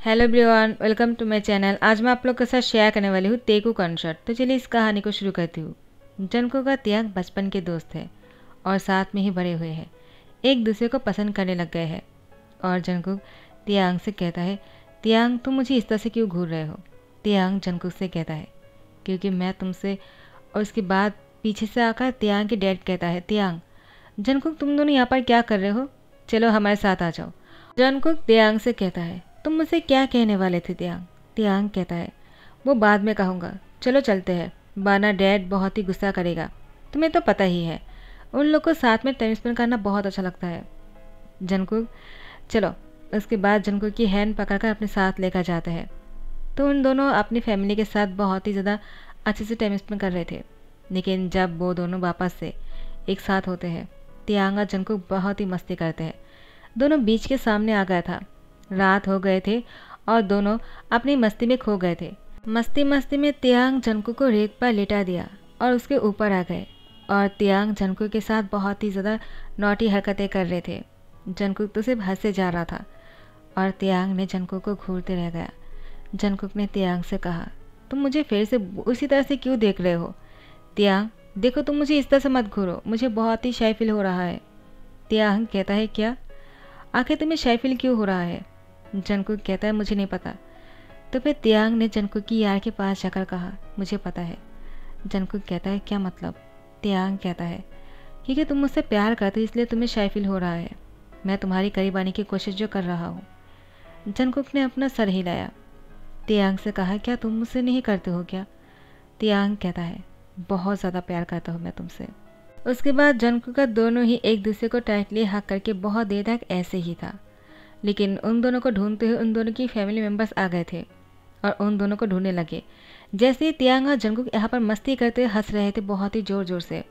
Hello everyone, welcome to my channel. आज मैं आप लोग के साथ शेयर करने वाली हूँ तेगू कॉन्सर्ट। तो चलिए इस कहानी को शुरू करती हूँ। जंको का तियांग बचपन के दोस्त है और साथ में ही बड़े हुए हैं। एक दूसरे को पसंद करने लग गए हैं। और जंको तियांग से कहता है, तियांग तुम मुझे इस तरह से क्यों घूर रहे हो। तियांग जंको से कहता है, क्योंकि मैं तुमसे। और उसके बाद पीछे से आकर तियांग के डैड कहता है, तियांग जंकुक तुम दोनों यहाँ पर क्या कर रहे हो, चलो हमारे साथ आ जाओ। जंकुक तियांग से कहता है, तुम मुझसे क्या कहने वाले थे तियांग। तियांग कहता है, वो बाद में कहूँगा, चलो चलते हैं, वरना डैड बहुत ही गुस्सा करेगा। तुम्हें तो पता ही है, उन लोग को साथ में टाइम स्पेंड करना बहुत अच्छा लगता है। जंकुक चलो। उसके बाद जंकुक की हैंड पकड़कर अपने साथ लेकर जाते हैं। तो उन दोनों अपनी फैमिली के साथ बहुत ही ज़्यादा अच्छे से टाइम स्पेंड कर रहे थे। लेकिन जब वो दोनों वापस से एक साथ होते हैं, तियांग और जंकुक बहुत ही मस्ती करते हैं। दोनों बीच के सामने आ गया था। रात हो गए थे और दोनों अपनी मस्ती में खो गए थे। मस्ती मस्ती में तियांग जंकुक को रेत पर लेटा दिया और उसके ऊपर आ गए। और तियांग जंकुक के साथ बहुत ही ज़्यादा नौटी हरकतें कर रहे थे। जंकुक तो सिर्फ हंसे जा रहा था और तियांग ने जंकुक को घूरते रह गया। जंकुक ने तियांग से कहा, तुम मुझे फिर से उसी तरह से क्यों देख रहे हो। तियांग देखो, तुम मुझे इस तरह से मत घूरो, मुझे बहुत ही शाय फील हो रहा है। तियांग कहता है, क्या आखिर तुम्हें शाय फील क्यों हो रहा है। जंकुक कहता है, मुझे नहीं पता। तो फिर तियांग ने जंकुक की यार के पास जाकर कहा, मुझे पता है। जंकुक कहता है, क्या मतलब। तियांग कहता है, क्योंकि तुम मुझसे प्यार करते इसलिए तुम्हें शाय फील हो रहा है। मैं तुम्हारी करीब आने की कोशिश जो कर रहा हूँ। जंकुक ने अपना सर हिलाया। तियांग से कहा, क्या तुम मुझसे नहीं करते हो क्या। तियांग कहता है, बहुत ज़्यादा प्यार करता हूँ मैं तुमसे। उसके बाद जंकुक का दोनों ही एक दूसरे को टाइटली हक करके बहुत देर तक ऐसे ही था। लेकिन उन दोनों को ढूंढते हुए उन दोनों की फैमिली मेम्बर्स आ गए थे और उन दोनों को ढूंढने लगे। जैसे ही तियांग और जंकुक यहाँ पर मस्ती करते हंस रहे थे बहुत ही ज़ोर ज़ोर से,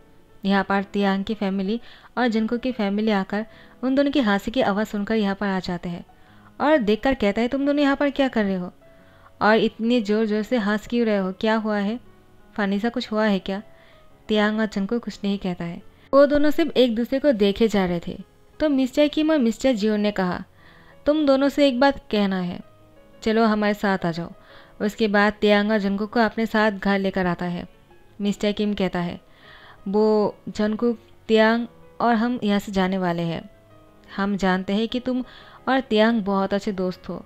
यहाँ पर तियांग की फैमिली और जंकुक की फैमिली आकर उन दोनों की हंसी की आवाज़ सुनकर यहाँ पर आ जाते हैं और देखकर कहता है, तुम दोनों यहाँ पर क्या कर रहे हो और इतने ज़ोर ज़ोर से हंस क्यों रहे हो, क्या हुआ है, फनी सा कुछ हुआ है क्या। तियांग और जंकुक कुछ नहीं कहता है। वो दोनों सिर्फ एक दूसरे को देखे जा रहे थे। तो मिस्टर किम और मिस्टर जियो ने कहा, तुम दोनों से एक बात कहना है, चलो हमारे साथ आ जाओ। उसके बाद तियांग और जंकुक को अपने साथ घर लेकर आता है। मिस्टर किम कहता है, वो जंकुक, तियांग और हम यहाँ से जाने वाले हैं। हम जानते हैं कि तुम और तियांग बहुत अच्छे दोस्त हो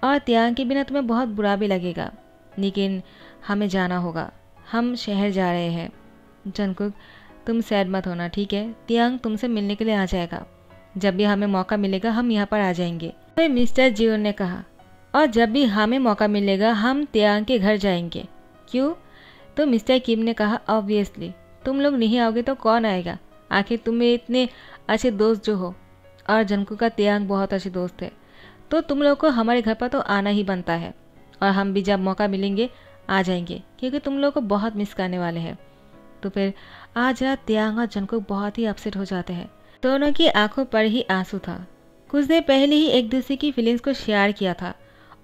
और तियांग के बिना तुम्हें बहुत बुरा भी लगेगा, लेकिन हमें जाना होगा, हम शहर जा रहे हैं। जंकुक तुम सैड मत होना, ठीक है, तियांग तुमसे मिलने के लिए आ जाएगा, जब भी हमें मौका मिलेगा हम यहाँ पर आ जाएंगे। तो मिस्टर जियो ने कहा, और जब भी हमें मौका मिलेगा हम तियांग के घर जाएंगे। क्यों। तो मिस्टर किम ने कहा, ऑब्वियसली, तुम लोग नहीं आओगे तो कौन आएगा, आखिर तुम इतने अच्छे दोस्त जो हो और जंकुक का तियांग बहुत अच्छे दोस्त है, तो तुम लोग को हमारे घर पर तो आना ही बनता है और हम भी जब मौका मिलेंगे आ जाएंगे, क्योंकि तुम लोग को बहुत मिस करने वाले हैं। तो फिर आज रात तियांग और जंकुक बहुत ही अपसेट हो जाते हैं। दोनों की आंखों पर ही आंसू था। कुछ देर पहले ही एक दूसरे की फीलिंग्स को शेयर किया था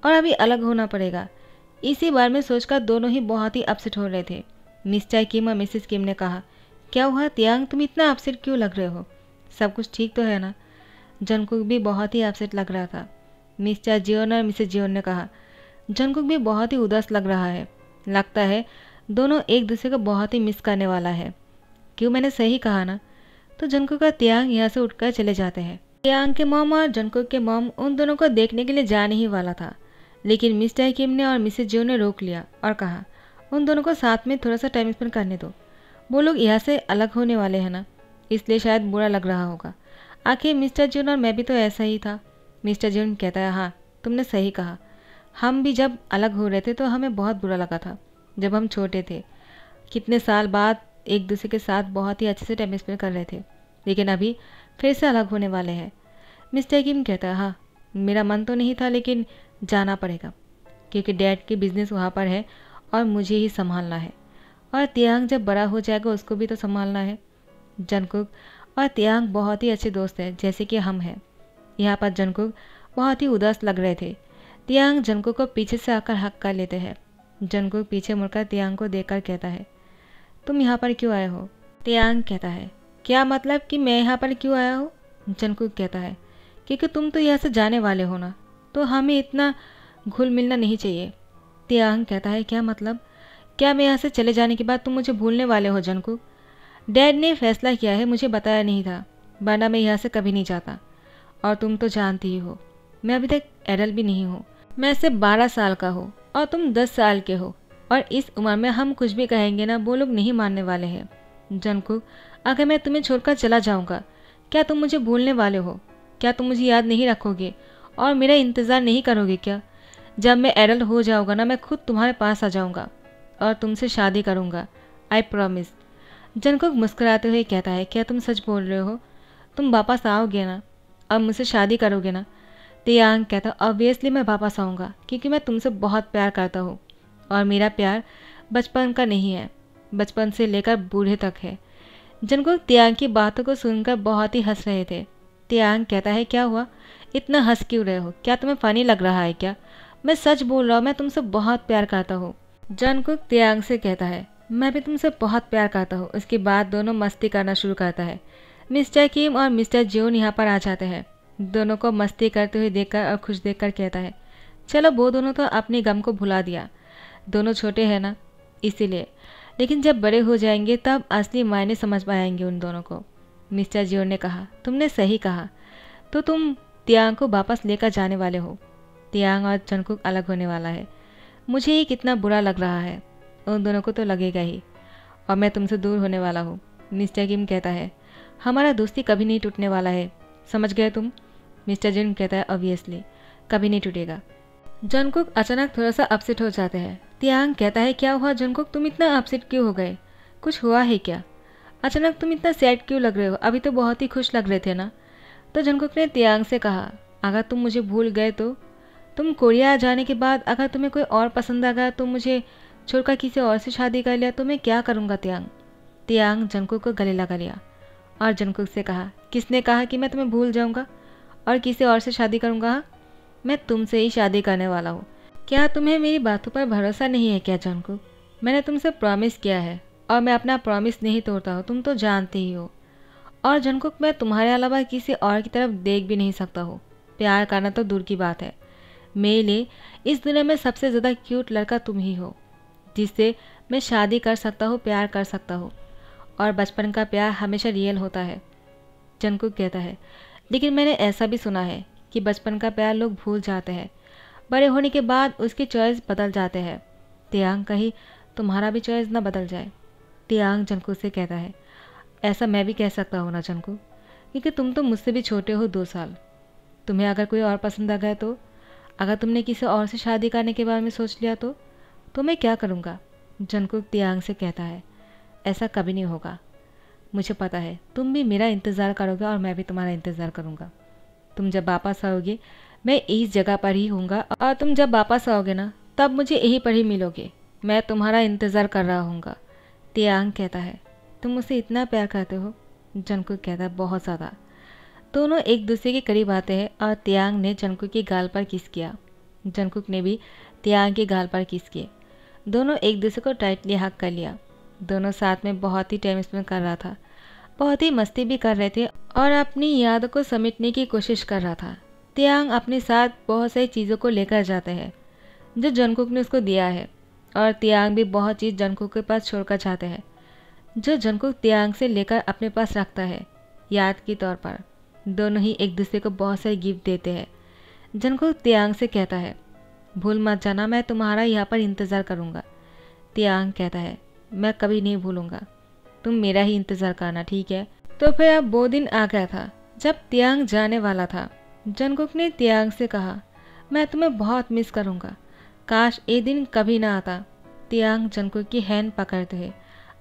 और अभी अलग होना पड़ेगा, इसी बार में सोचकर दोनों ही बहुत ही अपसेट हो रहे थे। मिस्टर किम और मिसेस किम ने कहा, क्या हुआ तियांग, तुम इतना अपसेट क्यों लग रहे हो, सब कुछ ठीक तो है ना। जंकुक भी बहुत ही अपसेट लग रहा था। मिस्टर जियोन और मिसेस जियोन ने कहा, जंकुक भी बहुत ही उदास लग रहा है, लगता है दोनों एक दूसरे को बहुत ही मिस करने वाला है। क्यों, मैंने सही कहा ना। तो जंकुक और तियांग यहाँ से उठकर चले जाते हैं। तियांग के मॉम और जंकुक के मॉम उन दोनों को देखने के लिए जाने ही वाला था, लेकिन मिस्टर किम ने और मिसेस जियो ने रोक लिया और कहा, उन दोनों को साथ में थोड़ा सा टाइम स्पेंड करने दो, वो लोग यहाँ से अलग होने वाले हैं ना, इसलिए शायद बुरा लग रहा होगा। आखिर मिस्टर जियोन और मैं भी तो ऐसा ही था। मिस्टर जियोन कहता है, हाँ तुमने सही कहा, हम भी जब अलग हो रहे थे तो हमें बहुत बुरा लगा था, जब हम छोटे थे, कितने साल बाद एक दूसरे के साथ बहुत ही अच्छे से टाइम स्पेंड कर रहे थे, लेकिन अभी फिर से अलग होने वाले हैं। मिस्टर किम कहता है, हाँ मेरा मन तो नहीं था, लेकिन जाना पड़ेगा, क्योंकि डैड की बिजनेस वहाँ पर है और मुझे ही संभालना है, और तियांग जब बड़ा हो जाएगा उसको भी तो संभालना है। जंकुक और तियांग बहुत ही अच्छे दोस्त हैं, जैसे कि हम हैं। यहाँ पर जंकुक बहुत ही उदास लग रहे थे। तियांग जंकुक को पीछे से आकर हक कर लेते हैं। जंकुक पीछे मुड़कर तियांग को देखकर कहता है, तुम यहाँ पर क्यों आए हो। तियांग कहता है, क्या मतलब कि मैं यहाँ पर क्यों आया हूँ। जंकुक कहता है, क्योंकि तुम तो यहाँ से जाने वाले हो ना, तो हमें इतना घुल मिलना नहीं चाहिए। तियांग कहता है क्या मतलब? क्या मैं यहाँ से चले जाने के बाद तुम मुझे भूलने वाले हो जंकुक? डैड ने फैसला किया है, मुझे बताया नहीं था, वरना मैं यहाँ से कभी नहीं जाता। और तुम तो जानती ही हो मैं अभी तक एडल्ट भी नहीं हूँ। मैं सिर्फ 12 साल का हूँ और तुम 10 साल के हो, और इस उम्र में हम कुछ भी कहेंगे ना वो लोग नहीं मानने वाले हैं। जंकुक, अगर मैं तुम्हें छोड़कर चला जाऊँगा क्या तुम मुझे भूलने वाले हो? क्या तुम मुझे याद नहीं रखोगे और मेरा इंतज़ार नहीं करोगे क्या? जब मैं एडल्ट हो जाऊँगा ना मैं खुद तुम्हारे पास आ जाऊँगा और तुमसे शादी करूँगा, आई प्रॉमिस। जंकुक मुस्कुराते हुए कहता है क्या तुम सच बोल रहे हो? तुम वापस आओगे ना और मुझसे शादी करोगे ना? तियांग कहता ऑब्वियसली मैं वापस आऊँगा क्योंकि मैं तुमसे बहुत प्यार करता हूँ और मेरा प्यार बचपन का नहीं है, बचपन से लेकर बूढ़े तक है। जंकुक तियांग की बातों को सुनकर बहुत ही हंस रहे थे। तियांग कहता है क्या हुआ, इतना हंस क्यों रहे हो? क्या तुम्हें फ़नी लग रहा है क्या? मैं सच बोल रहा हूँ, मैं तुमसे बहुत प्यार करता हूँ। जंकुक तियांग से कहता है मैं भी तुमसे बहुत प्यार करता हूँ। उसके बाद दोनों मस्ती करना शुरू करता है। मिस्टर किम और मिस्टर जियोन यहाँ पर आ जाते हैं। दोनों को मस्ती करते हुए देखकर और खुश देखकर कहता है चलो वो दोनों तो अपने गम को भुला दिया, दोनों छोटे हैं ना इसीलिए, लेकिन जब बड़े हो जाएंगे तब असली मायने समझ पाएंगे उन दोनों को। मिस्टर जियोन ने कहा तुमने सही कहा, तो तुम तियांग को वापस लेकर जाने वाले हो। तियांग और जंकुक अलग होने वाला है। मुझे ये कितना बुरा लग रहा है, उन दोनों को तो लगेगा ही, और मैं तुमसे दूर होने वाला हूँ। मिस्टर किम कहता है हमारा दोस्ती कभी नहीं टूटने वाला है, समझ गए तुम? मिस्टर जिन कहता है ऑब्वियसली कभी नहीं टूटेगा। जंकुक अचानक थोड़ा सा अपसेट हो जाते हैं। तियांग कहता है क्या हुआ जंकुक, तुम इतना अपसेट क्यों हो गए? कुछ हुआ है क्या? अचानक तुम इतना सैड क्यों लग रहे हो? अभी तो बहुत ही खुश लग रहे थे ना। तो जंकुक ने तियांग से कहा अगर तुम मुझे भूल गए तो तुम कोरिया जाने के बाद अगर तुम्हें कोई और पसंद आ गया, तुम मुझे छोड़कर किसी और से शादी कर लिया तो मैं क्या करूँगा तियांग? तियांग जंकुक को गले लगा लिया और जंकुक से कहा किसने कहा कि मैं तुम्हें भूल जाऊँगा और किसी और से शादी करूँगा? मैं तुमसे ही शादी करने वाला हूँ। क्या तुम्हें मेरी बातों पर भरोसा नहीं है क्या जंकुक? मैंने तुमसे प्रॉमिस किया है और मैं अपना प्रॉमिस नहीं तोड़ता हूँ, तुम तो जानते ही हो। और जंकुक मैं तुम्हारे अलावा किसी और की तरफ देख भी नहीं सकता हूँ। प्यार करना तो दूर की बात है, मेरे लिए इस दुनिया में सबसे ज़्यादा क्यूट लड़का तुम ही हो जिससे मैं शादी कर सकता हूँ, प्यार कर सकता हूँ, और बचपन का प्यार हमेशा रियल होता है। जंकुक कहता है लेकिन मैंने ऐसा भी सुना है कि बचपन का प्यार लोग भूल जाते हैं, बड़े होने के बाद उसकी चॉइस बदल जाते हैं। तियांग कहीं तुम्हारा भी चॉइस ना बदल जाए। तियांग जंकुक से कहता है ऐसा मैं भी कह सकता हूँ ना जंकुक, क्योंकि तुम तो मुझसे भी छोटे हो 2 साल। तुम्हें अगर कोई और पसंद आ गया तो, अगर तुमने किसी और से शादी करने के बारे में सोच लिया तो मैं क्या करूँगा? जंकुक तियांग से कहता है ऐसा कभी नहीं होगा, मुझे पता है तुम भी मेरा इंतज़ार करोगे और मैं भी तुम्हारा इंतज़ार करूँगा। तुम जब वापस आओगे मैं इस जगह पर ही होऊंगा, और तुम जब वापस आओगे ना तब मुझे यहीं पर ही मिलोगे। मैं तुम्हारा इंतज़ार कर रहा हूँगा। तियांग कहता है तुम मुझसे इतना प्यार करते हो? जंकुक कहता है बहुत ज़्यादा। दोनों एक दूसरे के करीब आते हैं और तियांग ने जंकुक की गाल पर किस किया। जंकुक ने भी तियांग की गाल पर किस किए। दोनों एक दूसरे को टाइटली हग कर लिया। दोनों साथ में बहुत ही टाइम स्पेंड कर रहा था, बहुत ही मस्ती भी कर रहे थे और अपनी यादों को समेटने की कोशिश कर रहा था। तियांग अपने साथ बहुत सारी चीज़ों को लेकर जाते हैं जो जंकुक ने उसको दिया है, और तियांग भी बहुत चीज़ जंकुक के पास छोड़कर जाते हैं जो जंकुक तियांग से लेकर अपने पास रखता है याद के तौर पर। दोनों ही एक दूसरे को बहुत सारे गिफ्ट देते हैं। जंकुक तियांग से कहता है भूल मत जाना, मैं तुम्हारा यहाँ पर इंतज़ार करूँगा। तियांग कहता है मैं कभी नहीं भूलूँगा, तुम मेरा ही इंतज़ार करना, ठीक है? तो फिर अब वो दिन आ गया था जब तियांग जाने वाला था। जंकुक ने तियांग से कहा मैं तुम्हें बहुत मिस करूँगा, काश ये दिन कभी ना आता। तियांग जंकुक की हैंड पकड़ते हुए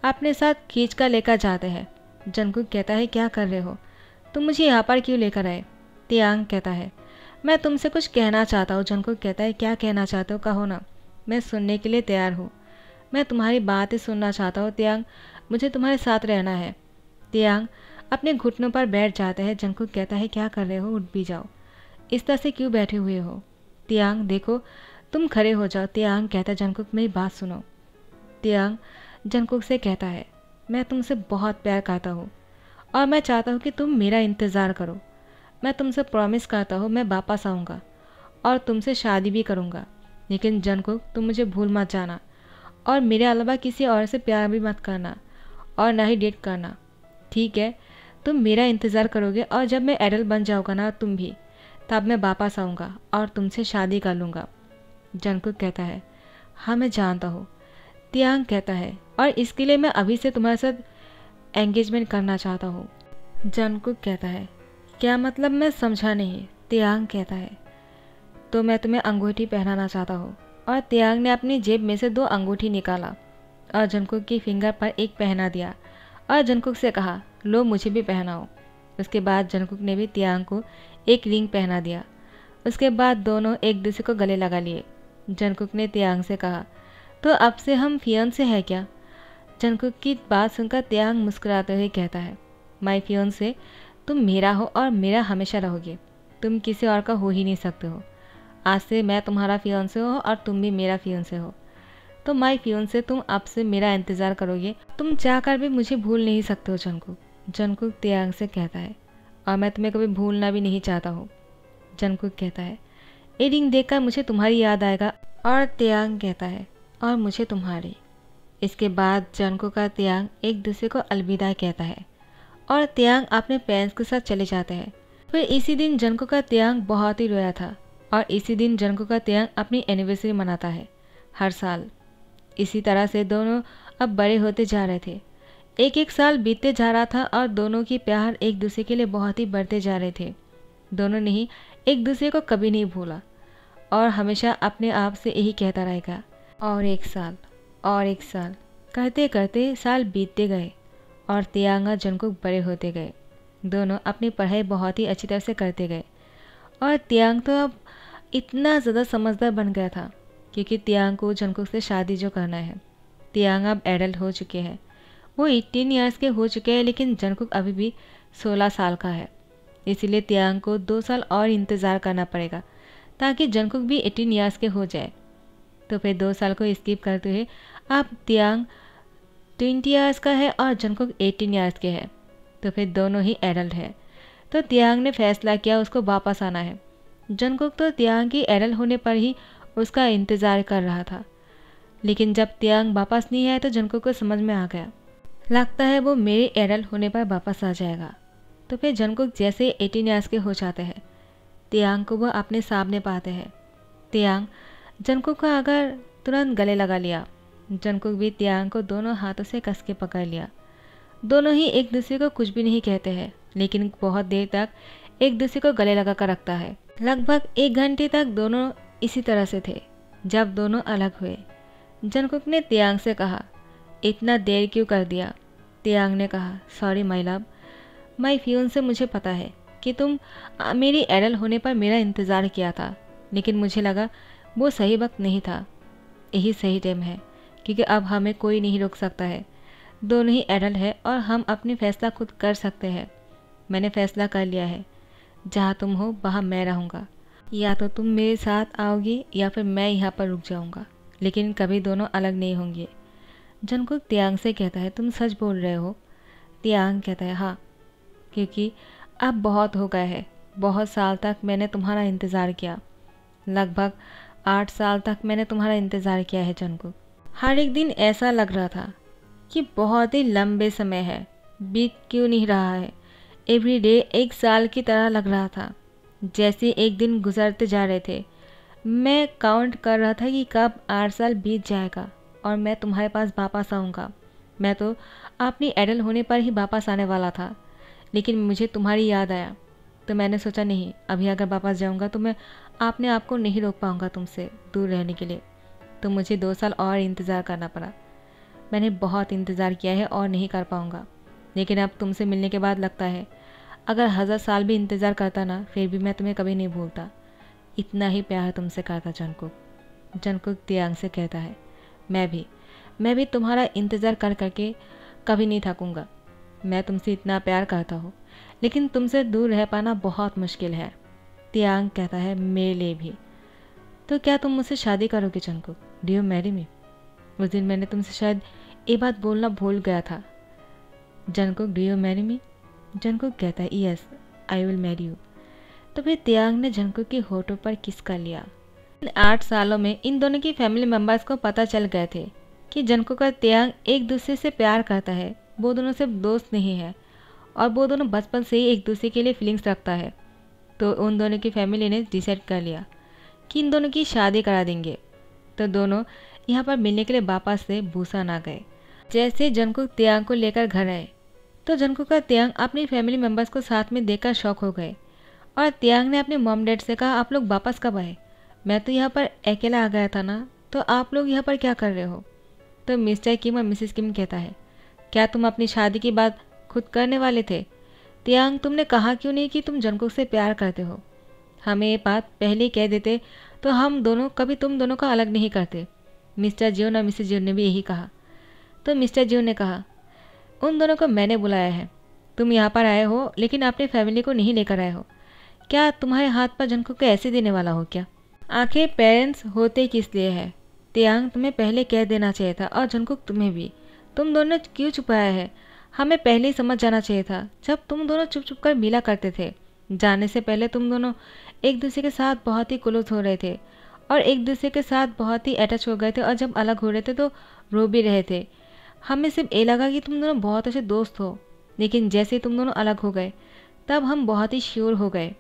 अपने साथ खींच कर लेकर जाते हैं। जंकुक कहता है क्या कर रहे हो, तुम मुझे यहाँ पर क्यों लेकर आए? तियांग कहता है मैं तुमसे कुछ कहना चाहता हूँ। जंकुक कहता है क्या कहना चाहते हो, कहो ना, मैं सुनने के लिए तैयार हूँ। मैं तुम्हारी बातें सुनना चाहता हूँ तियांग, मुझे तुम्हारे साथ रहना है। तियांग अपने घुटनों पर बैठ जाते हैं। जंकुक कहता है क्या कर रहे हो, उठ भी जाओ, इस तरह से क्यों बैठे हुए हो? तियांग देखो तुम खड़े हो जाओ। तियांग कहता है जंकुक मेरी बात सुनो। तियांग जंकुक से कहता है मैं तुमसे बहुत प्यार करता हूँ और मैं चाहता हूँ कि तुम मेरा इंतज़ार करो। मैं तुमसे प्रॉमिस करता हूँ मैं वापस आऊँगा और तुमसे शादी भी करूँगा, लेकिन जंगकुक तुम मुझे भूल मत जाना और मेरे अलावा किसी और से प्यार भी मत करना और ना ही डेट करना, ठीक है? तुम मेरा इंतज़ार करोगे और जब मैं एडल्ट बन जाऊँगा ना, तुम भी, तब मैं वापस आऊँगा और तुमसे शादी कर लूँगा। जंगकुक कहता है, हाँ मैं जानता हूँ। तियांग कहता है, और इसके लिए मैं अभी से तुम्हारे साथ एंगेजमेंट करना चाहता हूँ। जंगकुक कहता है, क्या मतलब? मैं समझा नहीं। तियांग कहता है, तो मैं तुम्हें अंगूठी पहनाना चाहता हूँ। और तियांग ने अपनी जेब में से 2 अंगूठी निकाला और जंगकुक की फिंगर पर एक पहना दिया और जंगकुक से कहा, लो मुझे भी पहनाओ। उसके बाद जंगकुक ने भी तियांग को एक रिंग पहना दिया। उसके बाद दोनों एक दूसरे को गले लगा लिए। जंगकुक ने तियांग से कहा, तो अब से हम फियांसे हैं क्या? जंगकुक की बात सुनकर तियांग मुस्कुराते हुए कहता है, माय फियांसे, तुम मेरा हो और मेरा हमेशा रहोगे। तुम किसी और का हो ही नहीं सकते हो। आज से मैं तुम्हारा फियांसे हो और तुम भी मेरा फियांसे हो। तो माय फियांसे, तुम अब से मेरा इंतज़ार करोगे। तुम चाहकर भी मुझे भूल नहीं सकते हो जंगकुक। जंगकुक तियांग से कहता है, और मैं तुम्हें कभी भूलना भी नहीं चाहता हूँ। जंगकुक कहता है, ये रिंग देखकर मुझे तुम्हारी याद आएगा। और तियांग कहता है, और मुझे तुम्हारी। इसके बाद जंगकुक और तियांग एक दूसरे को अलविदा कहता है और तियांग अपने पेरेंट्स के साथ चले जाते हैं। फिर इसी दिन जंगकुक का तियांग बहुत ही रोया था और इसी दिन जंगकुक का तियांग अपनी एनिवर्सरी मनाता है हर साल। इसी तरह से दोनों अब बड़े होते जा रहे थे। एक एक साल बीतते जा रहा था और दोनों की प्यार एक दूसरे के लिए बहुत ही बढ़ते जा रहे थे। दोनों ने ही एक दूसरे को कभी नहीं भूला और हमेशा अपने आप से यही कहता रहेगा, और एक साल, और एक साल। करते करते साल बीतते गए और तियांग और जंगकुक बड़े होते गए। दोनों अपनी पढ़ाई बहुत ही अच्छी तरह से करते गए और तियांग तो अब इतना ज़्यादा समझदार बन गया था क्योंकि तियांग को जंगकुक से शादी जो करना है। तियांग अब एडल्ट हो चुके हैं, वो 18 ईयर्स के हो चुके हैं, लेकिन जंगकुक अभी भी 16 साल का है। इसीलिए तियांग को 2 साल और इंतज़ार करना पड़ेगा ताकि जंगकुक भी 18 ईयर्स के हो जाए। तो फिर 2 साल को स्किप करते हुए अब तियांग 20 ईयर्स का है और जंगकुक 18 ईयर्स के है। तो फिर दोनों ही एडल्ट है। तो तियांग ने फैसला किया उसको वापस आना है। जंगकुक तो तियांग की एडल्ट होने पर ही उसका इंतज़ार कर रहा था, लेकिन जब तियांग वापस नहीं आया तो जंगकुक को समझ में आ गया, लगता है वो मेरे एडल्ट होने पर वापस आ जाएगा। तो फिर जंगकुक जैसे 18 ईयर्स के हो जाते हैं, तियांग को वो अपने सामने पाते हैं। तियांग जंगकुक को अगर तुरंत गले लगा लिया। जंगकुक भी तियांग को दोनों हाथों से कस के पकड़ लिया। दोनों ही एक दूसरे को कुछ भी नहीं कहते हैं, लेकिन बहुत देर तक एक दूसरे को गले लगा कर रखता है। लगभग 1 घंटे तक दोनों इसी तरह से थे। जब दोनों अलग हुए, जंगकुक ने तियांग से कहा, इतना देर क्यों कर दिया? तियांग ने कहा, sorry my love, my fiancee, मुझे पता है कि तुम मेरी एडल्ट होने पर मेरा इंतज़ार किया था, लेकिन मुझे लगा वो सही वक्त नहीं था। यही सही टाइम है क्योंकि अब हमें कोई नहीं रोक सकता है। दोनों ही एडल्ट है और हम अपनी फ़ैसला खुद कर सकते हैं। मैंने फ़ैसला कर लिया है, जहाँ तुम हो वहाँ मैं रहूँगा। या तो तुम मेरे साथ आओगी या फिर मैं यहाँ पर रुक जाऊँगा, लेकिन कभी दोनों अलग नहीं होंगे। जंगकुक तियांग से कहता है, तुम सच बोल रहे हो? तियांग कहता है, हाँ, क्योंकि अब बहुत हो गया है। बहुत साल तक मैंने तुम्हारा इंतज़ार किया। लगभग 8 साल तक मैंने तुम्हारा इंतज़ार किया है जंगकुक। हर एक दिन ऐसा लग रहा था कि बहुत ही लंबे समय है, बीत क्यों नहीं रहा है। एवरी डे एक साल की तरह लग रहा था। जैसे एक दिन गुजरते जा रहे थे, मैं काउंट कर रहा था कि कब 8 साल बीत जाएगा और मैं तुम्हारे पास वापस आऊँगा। मैं तो अपनी एडल्ट होने पर ही वापस आने वाला था, लेकिन मुझे तुम्हारी याद आया तो मैंने सोचा नहीं, अभी अगर वापस जाऊँगा तो मैं अपने आप को नहीं रोक पाऊँगा तुमसे दूर रहने के लिए। तो मुझे 2 साल और इंतज़ार करना पड़ा। मैंने बहुत इंतज़ार किया है और नहीं कर पाऊँगा, लेकिन अब तुमसे मिलने के बाद लगता है अगर 1000 साल भी इंतज़ार करता ना, फिर भी मैं तुम्हें कभी नहीं भूलता। इतना ही प्यार तुमसे करता जंगकुक। जंगकुक तियांग से कहता है, मैं भी तुम्हारा इंतज़ार कर करके कभी नहीं थकूँगा। मैं तुमसे इतना प्यार करता हूँ, लेकिन तुमसे दूर रह पाना बहुत मुश्किल है। तियांग कहता है, मेरे लिए भी। तो क्या तुम मुझसे शादी करोगे Jungkook? Do you marry me? उस दिन मैंने तुमसे शायद ये बात बोलना भूल गया था। Jungkook, do you marry me? Jungkook कहता है, yes, I will marry you. तो फिर तियांग ने जंगकुक के होठों पर किस कर लिया। इन 8 सालों में इन दोनों की फैमिली मेम्बर्स को पता चल गए थे कि जंगकुक और तियांग एक दूसरे से प्यार करता है, वो दोनों सिर्फ दोस्त नहीं है और वो दोनों बचपन से ही एक दूसरे के लिए फीलिंग्स रखता है। तो उन दोनों की फैमिली ने डिसाइड कर लिया कि इन दोनों की शादी करा देंगे। तो दोनों यहाँ पर मिलने के लिए वापस से बुसान आ गए। जैसे जंगकुक तियांग को लेकर घर आए तो जंगकुक और तियांग अपनी फैमिली मेम्बर्स को साथ में देखकर शॉक हो गए और तियांग ने अपने मॉम डैड से कहा, आप लोग वापस कब आए? मैं तो यहाँ पर अकेला आ गया था ना, तो आप लोग यहाँ पर क्या कर रहे हो? तो मिस्टर किम और मिसेस किम कहता है, क्या तुम अपनी शादी की बात खुद करने वाले थे? तियांग, तुमने कहा क्यों नहीं कि तुम जंगकुक से प्यार करते हो? हमें ये बात पहले ही कह देते तो हम दोनों कभी तुम दोनों को अलग नहीं करते। मिस्टर जियोन और मिसेस जियोन ने भी यही कहा। तो मिस्टर जियोन ने कहा, उन दोनों को मैंने बुलाया है, तुम यहाँ पर आए हो लेकिन अपनी फैमिली को नहीं लेकर आए हो। क्या तुम्हारे हाथ पर जंगकुक को ऐसे देने वाला हो क्या? आखिर पेरेंट्स होते किस लिए है? तियांग, तुम्हें पहले कह देना चाहिए था और जंगकुक तुम्हें भी। तुम दोनों क्यों छुपाया है? हमें पहले ही समझ जाना चाहिए था जब तुम दोनों चुप चुप कर मिला करते थे। जाने से पहले तुम दोनों एक दूसरे के साथ बहुत ही क्लोज हो रहे थे और एक दूसरे के साथ बहुत ही अटैच हो गए थे और जब अलग हो रहे थे तो रो भी रहे थे। हमें सिर्फ ये लगा कि तुम दोनों बहुत अच्छे दोस्त हो, लेकिन जैसे ही तुम दोनों अलग हो गए तब हम बहुत ही श्योर हो गए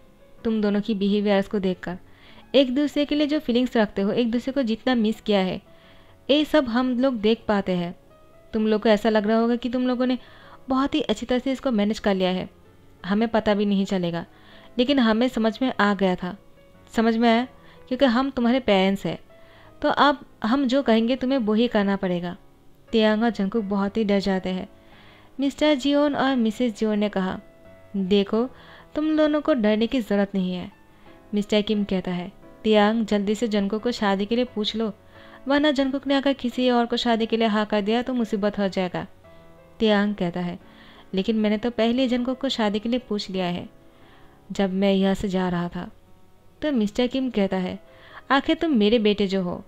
तुम दोनों की बिहेवियर्स को देखकर। एक दूसरे के लिए जो फीलिंग्स रखते हो, एक दूसरे को जितना मिस किया है, ये सब हम लोग देख पाते हैं। तुम लोग को ऐसा लग रहा होगा कि तुम लोगों ने बहुत ही अच्छी तरह से इसको मैनेज कर लिया है, हमें पता भी नहीं चलेगा, लेकिन हमें समझ में आ गया था। समझ में आया क्योंकि हम तुम्हारे पेरेंट्स हैं, तो अब हम जो कहेंगे तुम्हें वही करना पड़ेगा। तियांग और जंगकुक बहुत ही डर जाते हैं। मिस्टर जियोन और मिसेस जियोन ने कहा, देखो तुम दोनों को डरने की ज़रूरत नहीं है। मिस्टर किम कहता है, तियांग जल्दी से जंगकुक को शादी के लिए पूछ लो, वरना जंगकुक ने अगर किसी और को शादी के लिए हाँ कर दिया तो मुसीबत हो जाएगा। तियांग कहता है, लेकिन मैंने तो पहले जंगकुक को शादी के लिए पूछ लिया है जब मैं यहाँ से जा रहा था। तो मिस्टर किम कहता है, आखिर तुम मेरे बेटे जो हो।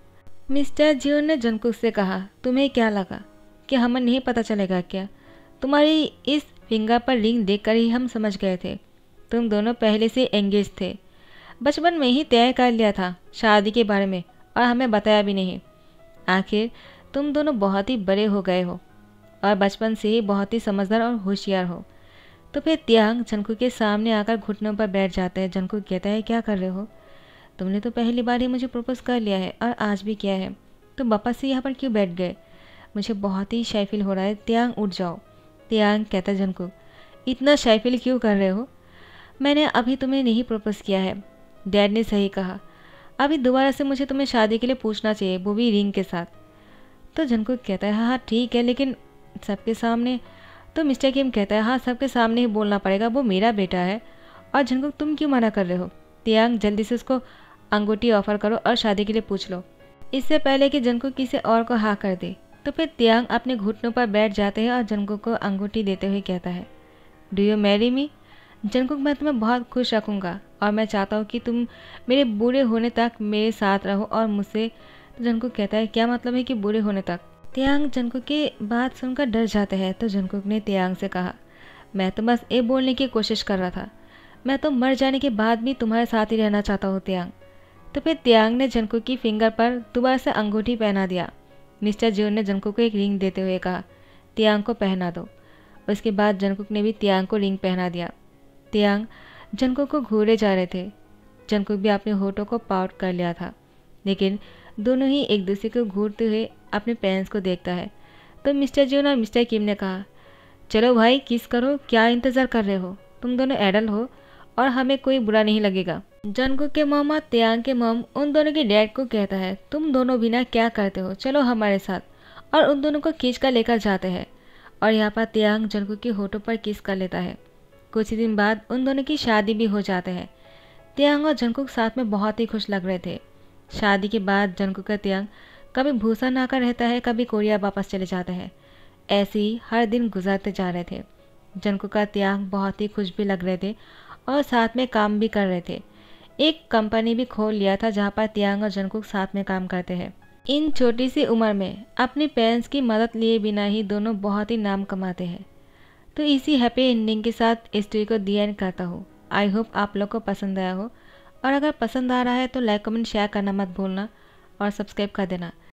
मिस्टर जियोन ने जंगकुक से कहा, तुम्हें क्या लगा कि हमें नहीं पता चलेगा क्या? तुम्हारी इस फिंगर पर रिंग देखकर ही हम समझ गए थे तुम दोनों पहले से एंगेज थे। बचपन में ही तय कर लिया था शादी के बारे में और हमें बताया भी नहीं। आखिर तुम दोनों बहुत ही बड़े हो गए हो और बचपन से ही बहुत ही समझदार और होशियार हो। तो फिर तियांग जंगकुक के सामने आकर घुटनों पर बैठ जाता है। जंगकुक कहता है, क्या कर रहे हो? तुमने तो पहली बार ही मुझे प्रपोज कर लिया है और आज भी किया है, तो वापस से यहाँ पर क्यों बैठ गए? मुझे बहुत ही शाय फील हो रहा है। तियांग उठ जाओ। तियांग कहता है, जंगकुक इतना शाय फील क्यों कर रहे हो? मैंने अभी तुम्हें नहीं प्रपोज किया है। डैड ने सही कहा, अभी दोबारा से मुझे तुम्हें शादी के लिए पूछना चाहिए, वो भी रिंग के साथ। तो जंगकुक कहता है, हाँ ठीक है, लेकिन सबके सामने। तो मिस्टर किम कहता है, हाँ सबके सामने ही बोलना पड़ेगा, वो मेरा बेटा है। और जंगकुक तुम क्यों मना कर रहे हो? तियांग जल्दी से उसको अंगूठी ऑफर करो और शादी के लिए पूछ लो, इससे पहले कि जंगकुक किसी और को हाँ कर दे। तो फिर तियांग अपने घुटनों पर बैठ जाते हैं और जंगकुक को अंगूठी देते हुए कहता है, do you marry me? Jungkook, मैं तुम्हें बहुत खुश रखूँगा और मैं चाहता हूँ कि तुम मेरे बूढ़े होने तक मेरे साथ रहो और मुझसे। तो जंगकुक कहता है, क्या मतलब है कि बूढ़े होने तक? तियांग जंगकुक की बात सुनकर डर जाते हैं। तो जंगकुक ने तियांग से कहा, मैं तो बस ये बोलने की कोशिश कर रहा था, मैं तो मर जाने के बाद भी तुम्हारे साथ ही रहना चाहता हूँ तियांग। तो फिर तियांग ने जंगकुक की फिंगर पर दोबारा से अंगूठी पहना दिया। मिस्टर जियोन ने जंगकुक को एक रिंग देते हुए कहा, तियांग को पहना दो। उसके बाद जंगकुक ने भी तियांग को रिंग पहना दिया। तियांग जंगकुक को घूरे जा रहे थे। जंगकुक भी अपने होठों को पाउट कर लिया था, लेकिन दोनों ही एक दूसरे को घूरते हुए अपने पेरेंट्स को देखता है। तो मिस्टर जियोन और मिस्टर किम ने कहा, चलो भाई किस करो, क्या इंतज़ार कर रहे हो? तुम दोनों एडल्ट हो और हमें कोई बुरा नहीं लगेगा। जंगकुक के मॉम और तियांग के मॉम उन दोनों के डैड को कहता है, तुम दोनों बिना क्या करते हो, चलो हमारे साथ। और उन दोनों को खींच कर लेकर जाते हैं और यहाँ पर तियांग जंगकुक के होठों पर किस कर लेता है। कुछ ही दिन बाद उन दोनों की शादी भी हो जाते हैं। तियांग और जंगकुक साथ में बहुत ही खुश लग रहे थे। शादी के बाद जंगकुक का तियांग कभी बुसान आकर रहता है, कभी कोरिया वापस चले जाते हैं। ऐसे ही हर दिन गुजरते जा रहे थे। जंगकुक का तियांग बहुत ही खुश भी लग रहे थे और साथ में काम भी कर रहे थे। एक कंपनी भी खोल लिया था जहाँ पर तियांग और जंगकुक साथ में काम करते हैं। इन छोटी सी उम्र में अपने पेरेंट्स की मदद लिए बिना ही दोनों बहुत ही नाम कमाते हैं। तो इसी हैप्पी एंडिंग के साथ स्टोरी को दी एंड करता हूँ। आई होप आप लोग को पसंद आया हो, और अगर पसंद आ रहा है तो लाइक कमेंट शेयर करना मत भूलना और सब्सक्राइब कर देना।